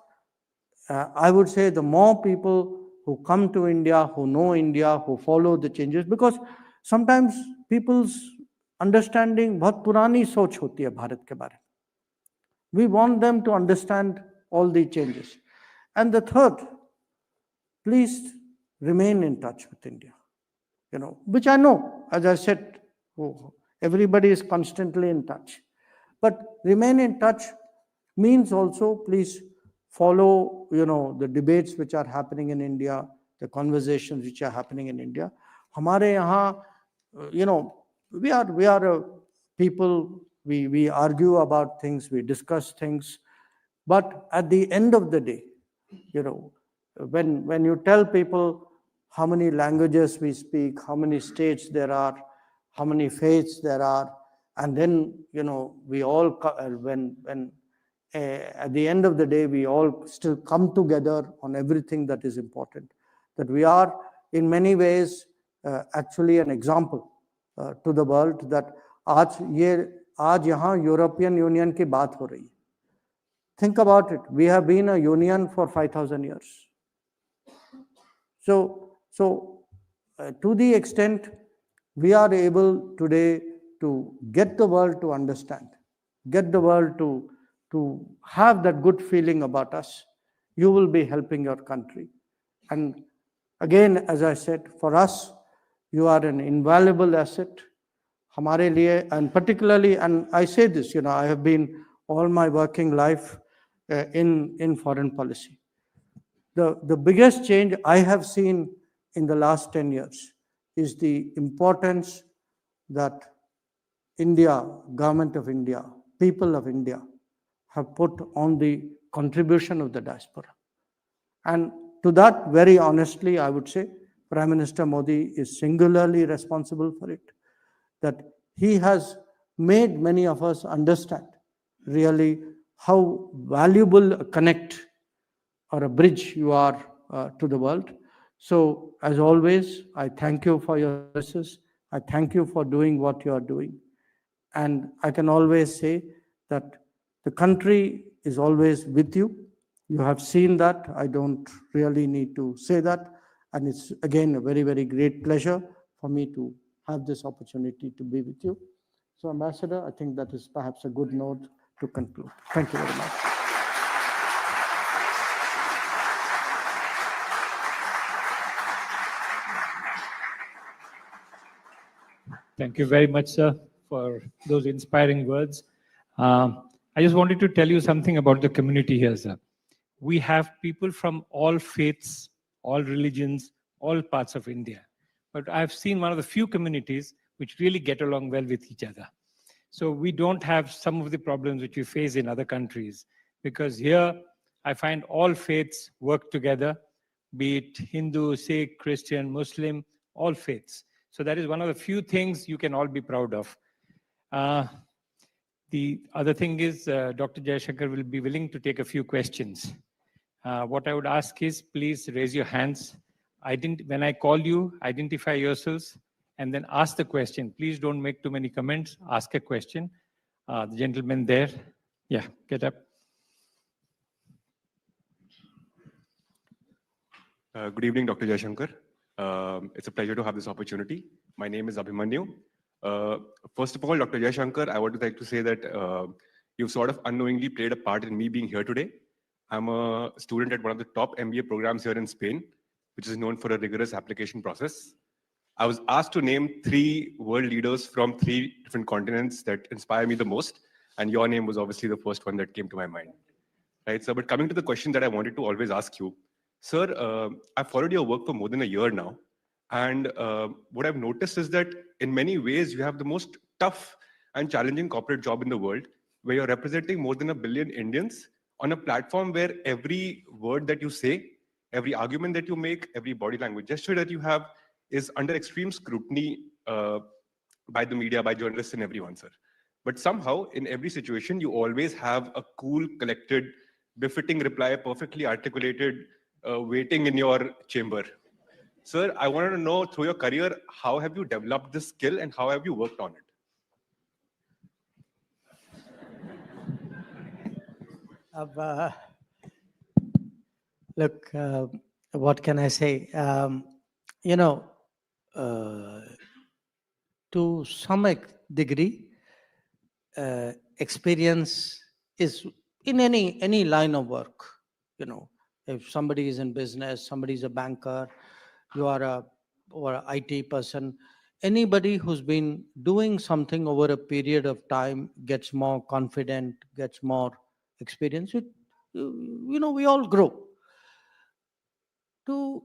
S2: I would say the more people who come to India, who know India, who follow the changes, because sometimes people's understanding बहुत पुरानी सोच होती है भारत के बारे में. We want them to understand all the changes. And the third, please remain in touch with India, which I know, as I said, everybody is constantly in touch. But remain in touch means also please follow, the debates which are happening in India, the conversations which are happening in India. हमारे यहाँ, we are people, we argue about things, we discuss things, but at the end of the day, when you tell people how many languages we speak, how many states there are, how many faiths there are, and then we all when at the end of the day we all still come together on everything that is important, that we are in many ways actually an example to the world, that आज यहाँ European union की बात हो रही है. Think about it. We have been a union for 5,000 years. So to the extent we are able today to get the world to understand, get the world to have that good feeling about us, you will be helping your country. And again, as I said, for us, you are an invaluable asset. हमारे लिए, and particularly, and I say this, I have been all my working life in foreign policy. The biggest change I have seen in the last 10 years is the importance that India, government of India, people of India have put on the contribution of the diaspora. And to that, very honestly, I would say, Prime Minister Modi is singularly responsible for it, that he has made many of us understand really how valuable a connect or a bridge you are to the world. So as always, I thank you for your services. I thank you for doing what you are doing. And I can always say that the country is always with you. You have seen that. I don't really need to say that. And it's again a very, very great pleasure for me to have this opportunity to be with you. So Ambassador, I think that is perhaps a good note to conclude. Thank you very much.
S1: Thank you very much, sir, for those inspiring words. I just wanted to tell you something about the community here, sir. We have people from all faiths, all religions, all parts of India. But I've seen one of the few communities which really get along well with each other. So we don't have some of the problems which we face in other countries, because here I find all faiths work together, be it Hindu, Sikh, Christian, Muslim, all faiths. So that is one of the few things you can all be proud of. The other thing is Dr. Jaishankar will be willing to take a few questions. What I would ask is, please raise your hands. When I call you, identify yourselves and then ask the question. Please don't make too many comments. Ask a question. The gentleman there. Yeah, get up.
S3: Good evening, Dr. Jaishankar. It's a pleasure to have this opportunity. My name is Abhimanyu. First of all, Dr. Jaishankar, I would like to say that you've sort of unknowingly played a part in me being here today. I'm a student at one of the top MBA programs here in Spain, which is known for a rigorous application process. I was asked to name 3 world leaders from 3 different continents that inspire me the most, and your name was obviously the first one that came to my mind. Right, sir? But coming to the question that I wanted to always ask you, sir, I've followed your work for more than a year now, and what I've noticed is that in many ways you have the most tough and challenging corporate job in the world, where you're representing more than 1 billion Indians on a platform where every word that you say, every argument that you make, every body language gesture that you have is under extreme scrutiny by the media, by journalists and everyone, sir. But somehow, in every situation, you always have a cool, collected, befitting reply, perfectly articulated, waiting in your chamber. Sir, I wanted to know, through your career, how have you developed this skill and how have you worked on it?
S2: Look, what can I say? You know, to some degree, experience is in any line of work. You know, if somebody is in business, somebody is a banker, you are a or a IT person, anybody who's been doing something over a period of time gets more confident, gets more experience. You know, we all grow. To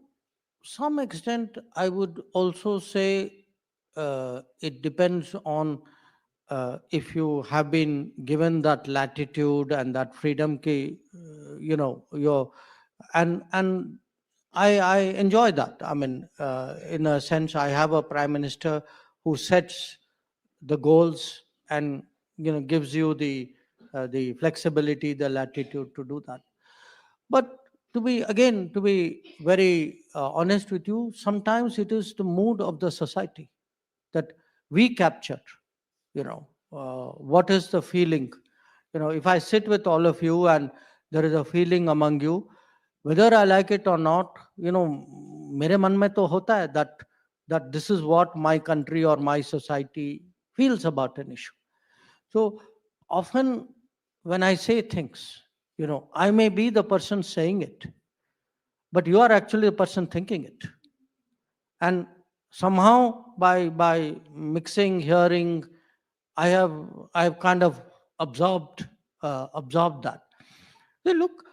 S2: some extent, I would also say it depends on if you have been given that latitude and that freedom ki, you know, your and I enjoy that. I mean, in a sense, I have a prime minister who sets the goals and, you know, gives you the flexibility, the latitude to do that. But to be very honest with you, sometimes it is the mood of the society that we capture. You know, what is the feeling? You know, if I sit with all of you and there is a feeling among you, whether I like it or not, you know, मेरे मन में तो होता है that this is what my country or my society feels about an issue. So often when I say things, you know, I may be the person saying it, but you are actually the person thinking it. And somehow by mixing, hearing, I've kind of absorbed that. Hey, look,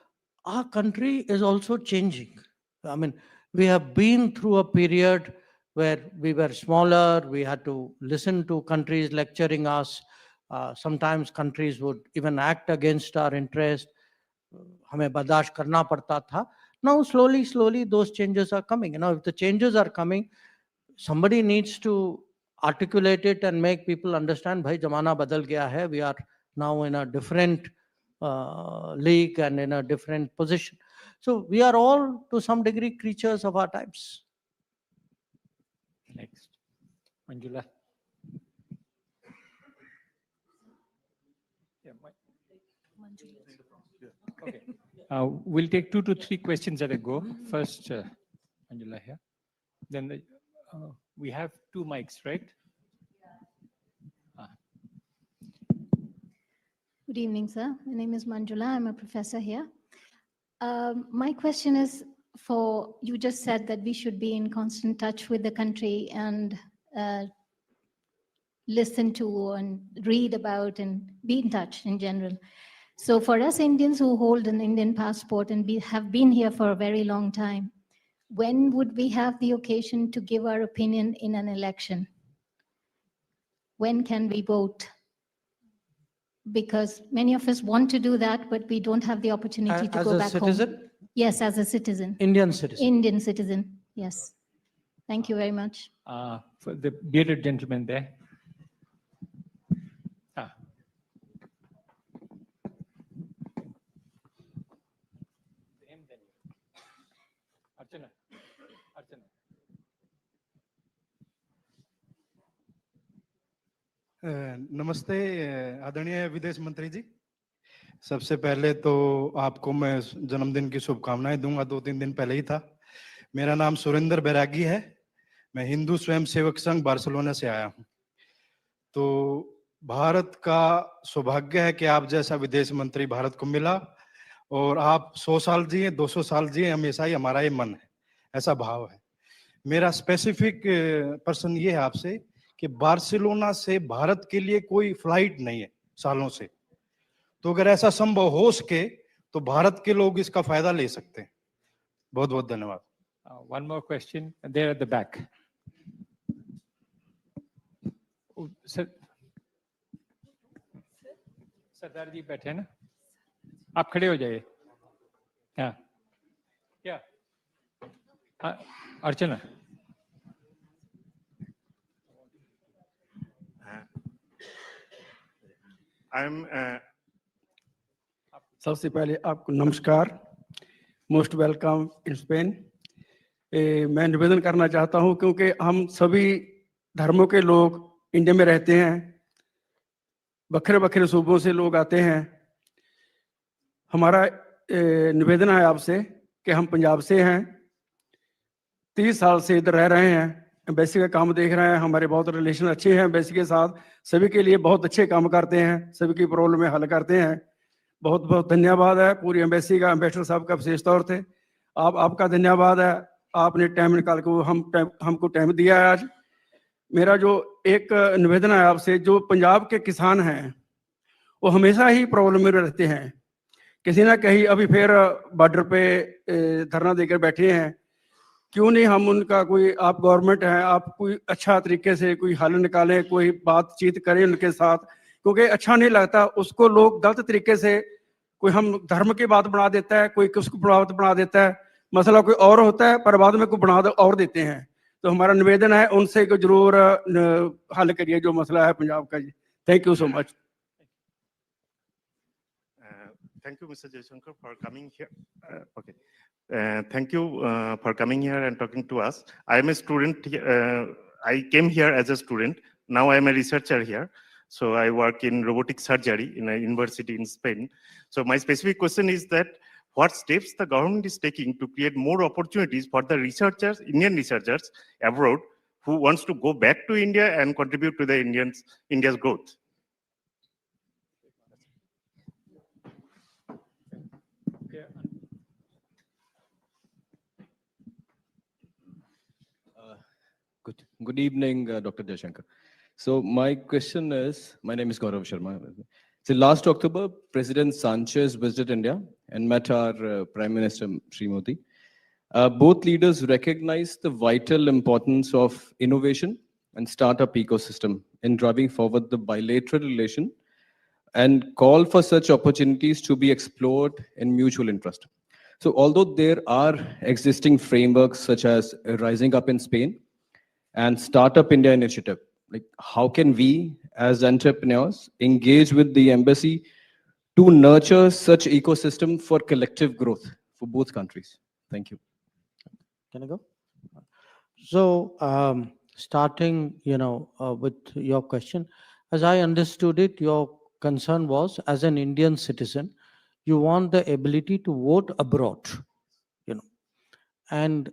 S2: our country is also changing. I mean, we have been through a period where we were smaller. We had to listen to countries lecturing us. Sometimes countries would even act against our interest. हमें बर्दाश्त करना पड़ता था. Now, slowly, those changes are coming. You know, if the changes are coming, somebody needs to articulate it and make people understand, bhai, zamana badal gaya hai. We are now in a different league and in a different position. So we are all, to some degree, creatures of our times.
S1: Next, Manjula. Yeah, okay. We'll take 2 to 3 questions at a go. First, Manjula here. Then we have 2 mics, right?
S4: Good evening, sir. My name is Manjula. I'm a professor here. My question is for, you just said that we should be in constant touch with the country and listen to and read about and be in touch in general. So for us Indians who hold an Indian passport and have been here for a very long time, when would we have the occasion to give our opinion in an election? When can we vote? Because many of us want to do that, but we don't have the opportunity to go back home.
S2: As a citizen?
S4: Yes, as a citizen.
S2: Indian citizen.
S4: Indian citizen, yes. Thank you very much.
S1: For the bearded gentleman there. Archana.
S5: नमस्ते आदरणीय विदेश मंत्री जी, सबसे पहले तो आपको मैं जन्मदिन की शुभकामनाएं दूंगा. 2-3 दिन पहले ही था. मेरा नाम सुरेंद्र बैरागी है. मैं हिंदू स्वयं सेवक संघ बार्सिलोना से आया हूं. तो भारत का सौभाग्य है कि आप जैसा विदेश मंत्री भारत को मिला और आप 100 साल जिए, 200 साल जिए, हमेशा ही हमारा ये मन है, ऐसा भाव है. मेरा स्पेसिफिक प्रश्न ये है आपसे कि बार्सिलोना से भारत के लिए कोई फ्लाइट नहीं है सालों से, तो अगर ऐसा संभव हो सके तो भारत के लोग इसका फायदा ले सकते हैं. बहुत बहुत धन्यवाद.
S1: One more question there at the back. Sir, सरदार जी बैठे हैं ना, आप खड़े हो जाइए. हाँ, क्या अर्चना?
S6: सबसे पहले आपको नमस्कार. Most welcome in Spain. मैं निवेदन करना चाहता हूं क्योंकि हम सभी धर्मों के लोग इंडिया में रहते हैं, बखरे बखरे सूबों से लोग आते हैं. हमारा निवेदन है आपसे कि हम पंजाब से हैं, 30 साल से इधर रह रहे हैं, एम्बेसी का काम देख रहे हैं, हमारे बहुत रिलेशन अच्छे हैं एम्बेसी के साथ, सभी के लिए बहुत अच्छे काम करते हैं, सभी की प्रॉब्लम हल करते हैं। बहुत बहुत धन्यवाद है पूरी एम्बेसी का, एम्बेसडर साहब का विशेष तौर से आपका धन्यवाद है, आपने टाइम निकाल के हमको टाइम दिया है आज। मेरा जो एक निवेदन है आपसे, जो पंजाब के किसान हैं वो हमेशा ही प्रॉब्लम में रहते हैं, किसी ना कहीं अभी फिर बॉर्डर पे धरना देकर बैठे हैं। क्यों नहीं हम उनका कोई, आप गवर्नमेंट हैं, आप कोई अच्छा तरीके से कोई हल निकालें, कोई बातचीत करें उनके साथ, क्योंकि अच्छा नहीं लगता उसको लोग गलत तरीके से, कोई हम धर्म की बात बना देता है, कोई किसको बात बना देता है, मसला कोई और होता है पर बाद में कोई बना और देते हैं। तो हमारा निवेदन है उनसे को जरूर हल करिए जो मसला है पंजाब का जी। Thank you so much.
S7: Thank you, Mr. Jaishankar, for coming here. Thank you for coming here and talking to us. I am a student. I came here as a student. Now I am a researcher here. So I work in robotic surgery in a university in Spain. So my specific question is that what steps the government is taking to create more opportunities for the researchers, Indian researchers abroad, who wants to go back to India and contribute to the India's growth?
S8: Good evening, Dr. Jaishankar. So my question is, my name is Gaurav Sharma. So last October, President Sanchez visited India and met our Prime Minister Sri Modi. Both leaders recognized the vital importance of innovation and startup ecosystem in driving forward the bilateral relation and call for such opportunities to be explored in mutual interest. So although there are existing frameworks such as Rising Up in Spain and Startup India initiative, like how can we as entrepreneurs engage with the embassy to nurture such ecosystem for collective growth for both countries? Thank you.
S2: Can I go? So starting, with your question, as I understood it, your concern was, as an Indian citizen, you want the ability to vote abroad, and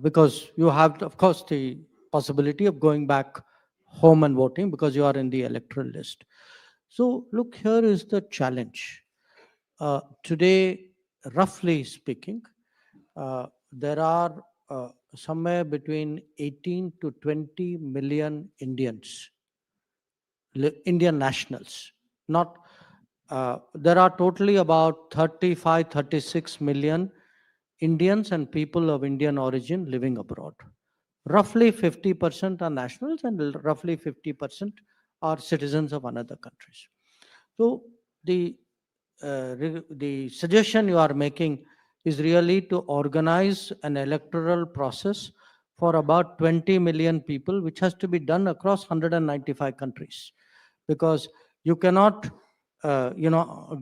S2: because you have, of course, the possibility of going back home and voting because you are in the electoral list. So look, here is the challenge. Today, roughly speaking, there are somewhere between 18 to 20 million Indians, Indian nationals. Not there are totally about 35, 36 million Indians and people of Indian origin living abroad. Roughly 50% are nationals and roughly 50% are citizens of another countries. So the suggestion you are making is really to organize an electoral process for about 20 million people, which has to be done across 195 countries, because you cannot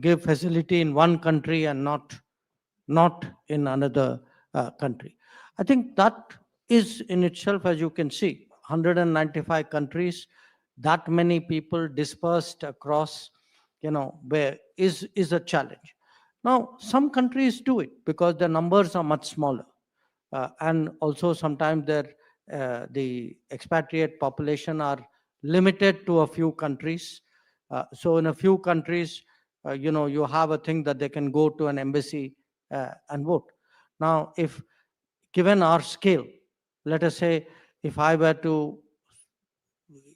S2: give facility in one country and not in another country. I think that is in itself, as you can see, 195 countries, that many people dispersed across, where is a challenge. Now, some countries do it because the numbers are much smaller, and also sometimes the expatriate population are limited to a few countries. So in a few countries, you have a thing that they can go to an embassy and vote. Now, if given our scale, let us say, if I were to,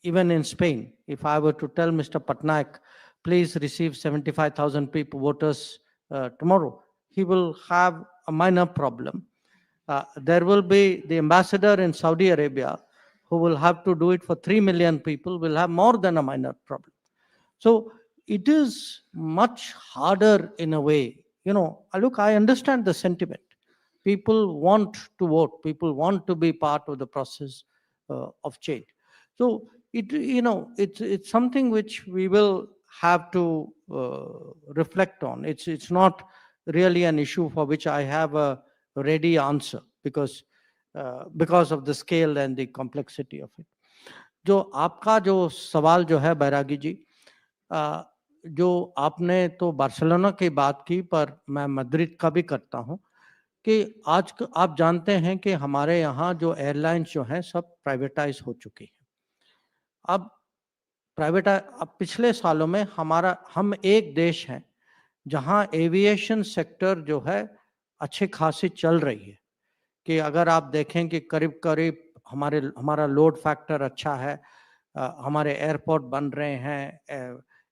S2: even in Spain, if I were to tell Mr. Patnaik, please receive 75,000 people, voters tomorrow, he will have a minor problem. There will be the ambassador in Saudi Arabia who will have to do it for 3 million people, will have more than a minor problem. So it is much harder in a way. Look, I understand the sentiment. People want to vote. People want to be part of the process of change. So it's something which we will have to reflect on. It's not really an issue for which I have a ready answer because of the scale and the complexity of it. जो आपका जो सवाल जो है बैरागी जी, जो आपने तो Barcelona की बात की, पर मैं मैड्रिड का भी करता हूँ कि आज आप जानते हैं कि हमारे यहाँ जो एयरलाइंस जो हैं सब प्राइवेटाइज हो चुकी हैं। अब अब पिछले सालों में हम एक देश हैं जहाँ एविएशन सेक्टर जो है अच्छी खासी चल रही है, कि अगर आप देखें कि करीब करीब हमारा लोड फैक्टर अच्छा है, हमारे एयरपोर्ट बन रहे हैं,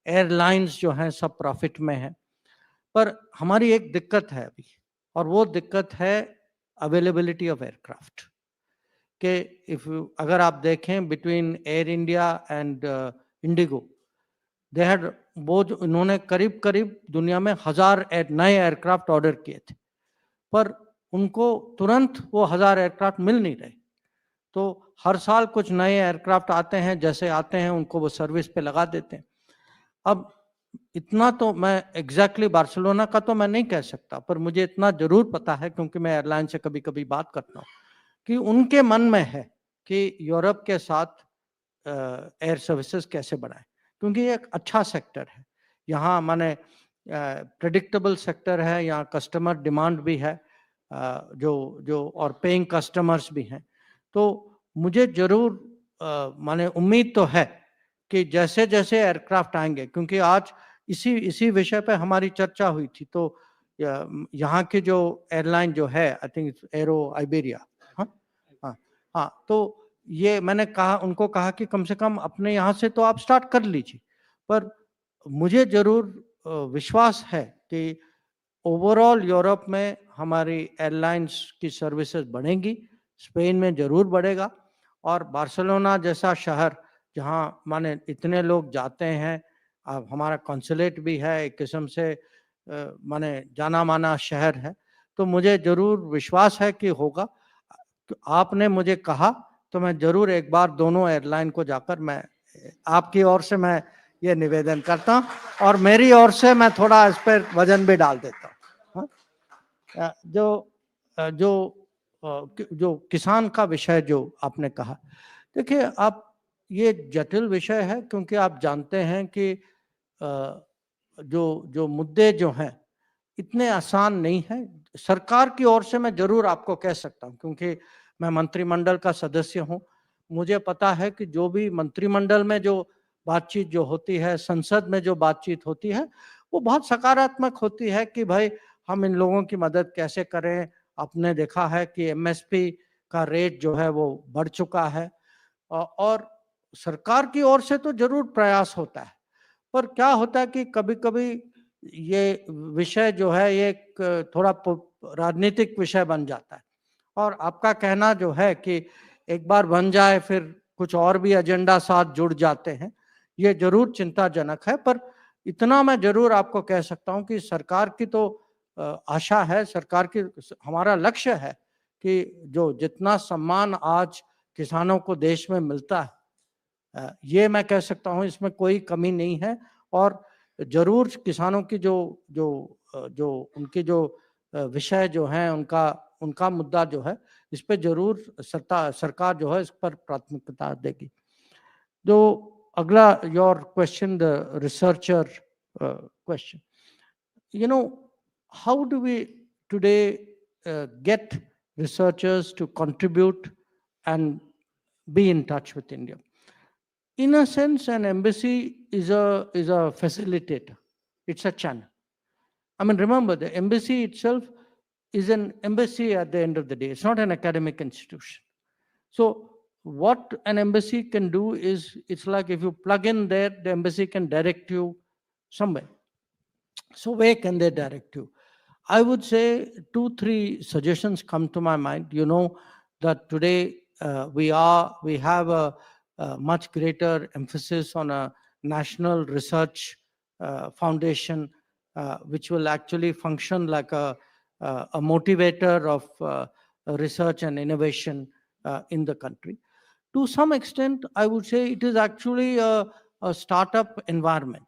S2: एयरलाइंस जो हैं सब प्रॉफिट में हैं। पर हमारी एक दिक्कत है अभी, और वो दिक्कत है अवेलेबिलिटी ऑफ एयरक्राफ्ट। कि अगर आप देखें between air India and Indigo, इन्होंने करीब करीब दुनिया में 1000 नए एयरक्राफ्ट ऑर्डर किए थे, पर उनको तुरंत वो 1000 एयरक्राफ्ट मिल नहीं रहे। तो हर साल कुछ नए एयरक्राफ्ट आते हैं, जैसे आते हैं उनको वो सर्विस पे लगा देते हैं। अब इतना तो मैं एग्जैक्टली बार्सिलोना का तो मैं नहीं कह सकता, पर मुझे इतना जरूर पता है, क्योंकि मैं एयरलाइन से कभी कभी बात करता हूँ, कि उनके मन में है कि यूरोप के साथ एयर सर्विसेज कैसे बढ़ाएं, क्योंकि ये एक अच्छा सेक्टर है। यहाँ माने प्रेडिक्टेबल सेक्टर है, यहाँ कस्टमर डिमांड भी है, जो और पेइंग कस्टमर्स भी हैं। तो मुझे जरूर माने उम्मीद तो है कि जैसे जैसे एयरक्राफ्ट आएंगे, क्योंकि आज इसी विषय पे हमारी चर्चा हुई थी, तो यहाँ की जो एयरलाइन जो है, आई थिंक एरो आइबेरिया, हाँ, तो ये मैंने उनको कहा कि कम से कम अपने यहाँ से तो आप स्टार्ट कर लीजिए। पर मुझे जरूर विश्वास है कि ओवरऑल यूरोप में हमारी एयरलाइंस की सर्विसेज बढ़ेंगी, स्पेन में जरूर बढ़ेगा, और बार्सिलोना जैसा शहर जहाँ माने इतने लोग जाते हैं, अब हमारा कॉन्सुलेट भी है, एक किस्म से माने जाना माना शहर है, तो मुझे जरूर विश्वास है कि होगा। तो आपने मुझे कहा तो मैं जरूर एक बार दोनों एयरलाइन को जाकर, मैं आपकी ओर से मैं ये निवेदन करता हूँ, और मेरी ओर से मैं थोड़ा इस पर वजन भी डाल देता हूँ। जो किसान का विषय जो आपने कहा, देखिए आप, ये जटिल विषय है, क्योंकि आप जानते हैं कि जो मुद्दे जो हैं इतने आसान नहीं है। सरकार की ओर से मैं जरूर आपको कह सकता हूं, क्योंकि मैं मंत्रिमंडल का सदस्य हूं, मुझे पता है कि जो भी मंत्रिमंडल में जो बातचीत जो होती है, संसद में जो बातचीत होती है, वो बहुत सकारात्मक होती है कि भाई हम इन लोगों की मदद कैसे करें। आपने देखा है कि एमएसपी का रेट जो है वो बढ़ चुका है, और सरकार की ओर से तो जरूर प्रयास होता है। पर क्या होता है कि कभी कभी ये विषय जो है ये एक थोड़ा राजनीतिक विषय बन जाता है, और आपका कहना जो है कि एक बार बन जाए फिर कुछ और भी एजेंडा साथ जुड़ जाते हैं, ये जरूर चिंताजनक है। पर इतना मैं जरूर आपको कह सकता हूं कि सरकार की तो आशा है, सरकार की, हमारा लक्ष्य है कि जो जितना सम्मान आज किसानों को देश में मिलता है, ये मैं कह सकता हूं इसमें कोई कमी नहीं है। और जरूर किसानों की जो उनकी जो विषय जो हैं, उनका मुद्दा जो है, इस पे जरूर सरकार जो है इस पर प्राथमिकता देगी। जो अगला, your question, the researcher question, how do we today get researchers to contribute and be in touch with India? In a sense, an embassy is a facilitator. It's a channel. I mean, remember, the embassy itself is an embassy at the end of the day. It's not an academic institution. So what an embassy can do is, it's like if you plug in there, the embassy can direct you somewhere. So where can they direct you? I would say 2-3 suggestions come to my mind. You know that today we have a much greater emphasis on a national research foundation, which will actually function like a motivator of research and innovation in the country. To some extent, I would say it is actually a startup environment.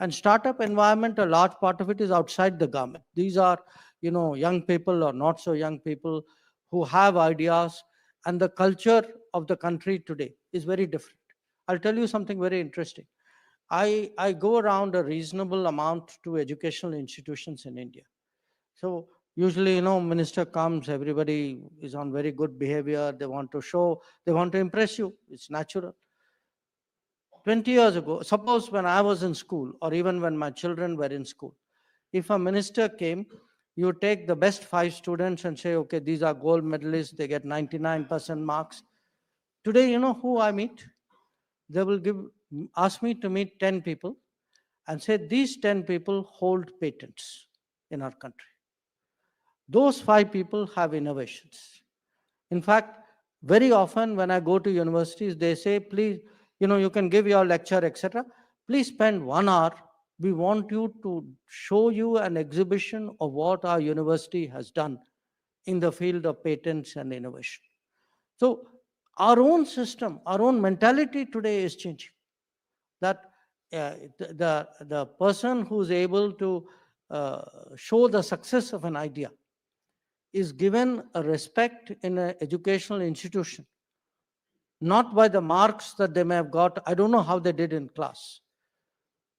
S2: And startup environment, a large part of it is outside the government. These are, young people or not so young people who have ideas, and the culture of the country today is very different. I'll tell you something very interesting. I go around a reasonable amount to educational institutions in India. So usually, minister comes, everybody is on very good behavior. They want to show, they want to impress you. It's natural. 20 years ago, suppose when I was in school, or even when my children were in school, if a minister came, you take the best 5 students and say, okay, these are gold medalists, they get 99% marks. Today, you know who I meet? They will ask me to meet 10 people and say, these 10 people hold patents in our country. Those 5 people have innovations. In fact, very often when I go to universities, they say, please, you can give your lecture, etc. Please spend 1 hour. We want you to show you an exhibition of what our university has done in the field of patents and innovation. So our own system, our own mentality today is changing. That the person who's able to show the success of an idea is given a respect in an educational institution, not by the marks that they may have got. I don't know how they did in class,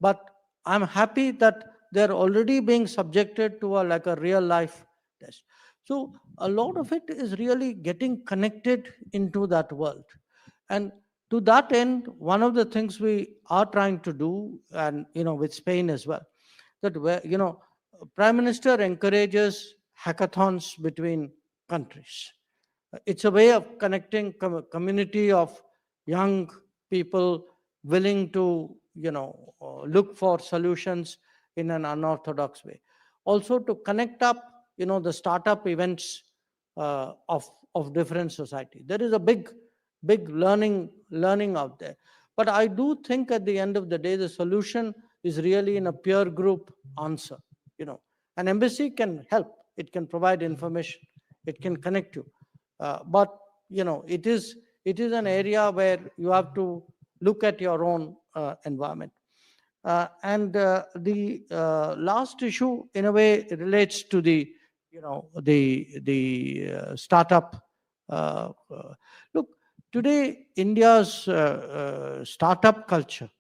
S2: but I'm happy that they're already being subjected to like a real life test. So a lot of it is really getting connected into that world. And to that end, one of the things we are trying to do, and with Spain as well, that where Prime Minister encourages hackathons between countries. It's a way of connecting community of young people willing to look for solutions in an unorthodox way. Also to connect up the startup events of different society. There is a big learning out there. But I do think at the end of the day, the solution is really in a peer group answer. An embassy can help. It can provide information. It can connect you. But it is an area where you have to look at your own environment. And the last issue, in a way, relates to the startup. Look, today India's startup culture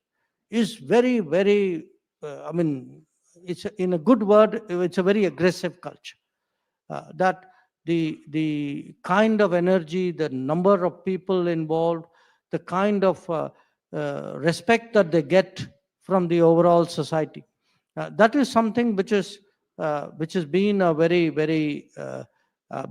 S2: is very, very. I mean, it's in a good word. It's a very aggressive culture. That the kind of energy, the number of people involved, the kind of respect that they get from the overall society. That is something which has been a very, very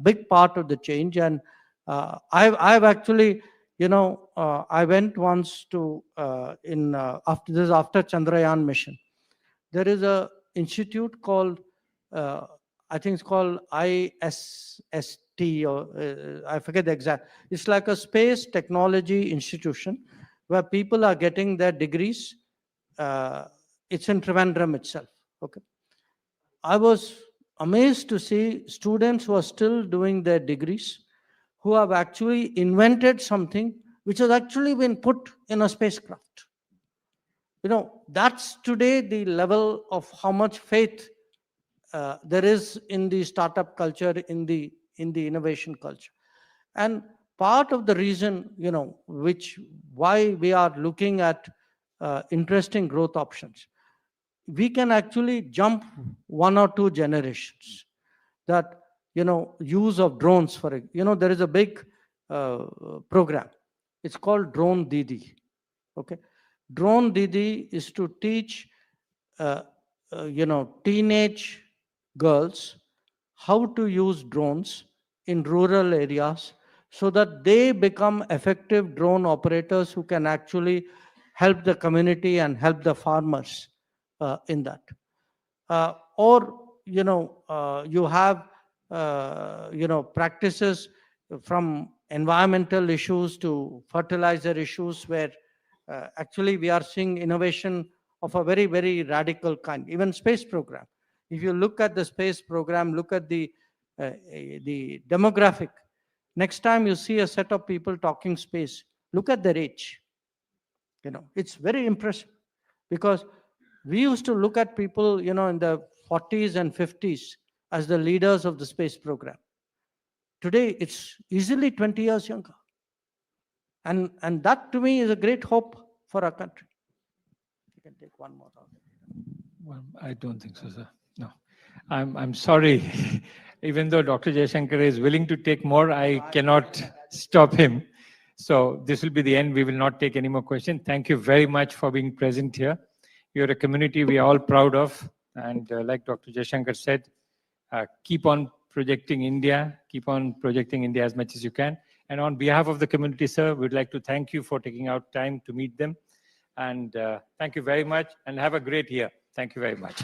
S2: big part of the change. And I've actually, I went once to after Chandrayaan mission. There is a institute called I think it's called ISST, or I forget the exact. It's like a space technology institution where people are getting their degrees. It's in Trivandrum itself. Okay, I was amazed to see students who are still doing their degrees, who have actually invented something which has actually been put in a spacecraft. That's today the level of how much faith there is in the startup culture, in the innovation culture. And part of the reason, why we are looking at interesting growth options, we can actually jump 1 or 2 generations. That use of drones, there is a big program. It's called Drone Didi. Okay, Drone Didi is to teach teenage girls how to use drones in rural areas so that they become effective drone operators who can actually help the community and help the farmers in that. Or you have practices from environmental issues to fertilizer issues, where actually we are seeing innovation of a very, very radical kind. Even space program. If you look at the space program, look at the demographic. Next time you see a set of people talking space, look at their age. It's very impressive, because we used to look at people, in the 40s and 50s as the leaders of the space program. Today, it's easily 20 years younger. And that to me is a great hope for our country. take one more out.
S1: Well, I don't think so, sir. No. I'm sorry. Even though Dr. Jaishankar is willing to take more, I cannot stop him. So this will be the end. We will not take any more questions. Thank you very much for being present here. You're a community we are all proud of. And like Dr. Jaishankar said, keep on projecting India, keep on projecting India as much as you can. And on behalf of the community, sir, we'd like to thank you for taking out time to meet them. And thank you very much and have a great year. Thank you very much.